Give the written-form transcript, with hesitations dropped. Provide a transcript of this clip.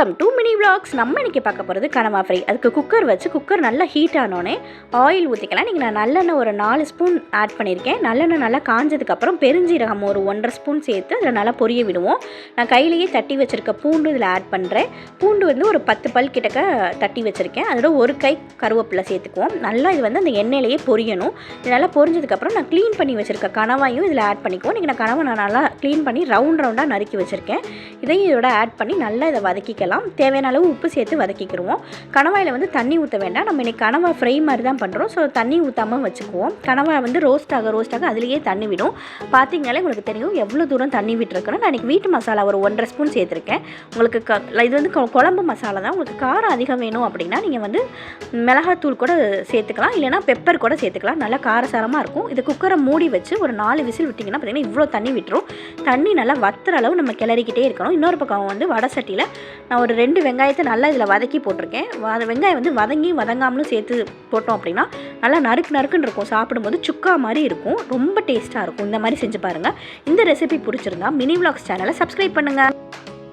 Welcome to mini vlogs. நம்ம இன்றைக்கி பார்க்க போகிறது கனவா ஃப்ரை. அதுக்கு குக்கர் வச்சு குக்கர் நல்லா ஹீட் ஆனோடனே ஆயில் ஊற்றிக்கலாம். நீங்கள் நான் நல்லெண்ணெய் ஒரு 4 ஸ்பூன் ஆட் பண்ணியிருக்கேன். நல்லெண்ணெய் நல்லா காஞ்சதுக்கப்புறம் பெருஞ்சீரகம் ஒரு 1.5 ஸ்பூன் சேர்த்து அதில் நல்லா பொரிய விடுவோம். நான் கையிலேயே தட்டி வச்சுருக்க பூண்டு இதில் ஆட் பண்ணுறேன். பூண்டு வந்து ஒரு 10 பல் கிட்டக்க தட்டி வச்சுருக்கேன். அதோட ஒரு கை கருவேப்பிலை சேர்த்துக்குவோம். நல்லா இது வந்து அந்த எண்ணெயிலேயே பொரியணும். இது நல்லா பொரிஞ்சதுக்கப்புறம் நான் க்ளீன் பண்ணி வச்சுருக்க கனவாயும் இதில் ஆட் பண்ணிக்குவோம். நீங்கள் நான் கனவை நல்லா க்ளீன் பண்ணி ரவுண்டாக நறுக்கி வச்சுருக்கேன். இதையும் இதோட ஆட் பண்ணி நல்லா இதை வதக்கிக்கலாம். தேவையான அளவு உப்பு சேர்த்து வதக்கிக்கிடுவோம். கனவாயில் வந்து தண்ணி ஊற்ற வேண்டாம். நம்ம இன்றைக்கி கனவா ஃப்ரை மாதிரி தான் பண்ணுறோம். ஸோ தண்ணி ஊற்றாமல் வச்சுக்குவோம். கனவா வந்து ரோஸ்ட் ஆக அதுலேயே தண்ணி விடும். பார்த்தீங்கனாலே உங்களுக்கு தெரியும் எவ்வளோ தூரம் தண்ணி விட்டுருக்குன்னு. நான் இன்றைக்கி வீட்டு மசாலா ஒரு 1.5 ஸ்பூன் சேர்த்துருக்கேன். உங்களுக்கு இது வந்து குழம்பு மசாலா தான். உங்களுக்கு காரம் அதிகம் வேணும் அப்படின்னா நீங்கள் வந்து மிளகாத்தூள் கூட சேர்த்துக்கலாம், இல்லைனா பெப்பர் கூட சேர்த்துக்கலாம். நல்லா காரசாரமாக இருக்கும். இது குக்கரை மூடி வச்சு ஒரு 4 விசில் விட்டிங்கன்னா பார்த்தீங்கன்னா இவ்வளோ தண்ணி விட்டுரும். தண்ணி நல்லா வத்துற அளவு நம்ம கிளறிக்கிட்டே இருக்கணும். இன்னொரு பக்கம் வந்து வடை சட்டியில் நான் ஒரு 2 வெங்காயத்தை நல்லா இதில் வதக்கி போட்டிருக்கேன். வெங்காயம் வந்து வதங்காமலும் சேர்த்து போட்டோம் அப்படின்னா நல்லா நறுக்குன்னு இருக்கும். சாப்பிடும்போது சுக்கா மாதிரி இருக்கும். ரொம்ப டேஸ்ட்டாக இருக்கும். இந்த மாதிரி செஞ்சு பாருங்கள். இந்த ரெசிபி பிடிச்சிருந்தா மினி விளாக்ஸ் சேனலை சப்ஸ்கிரைப் பண்ணுங்கள்.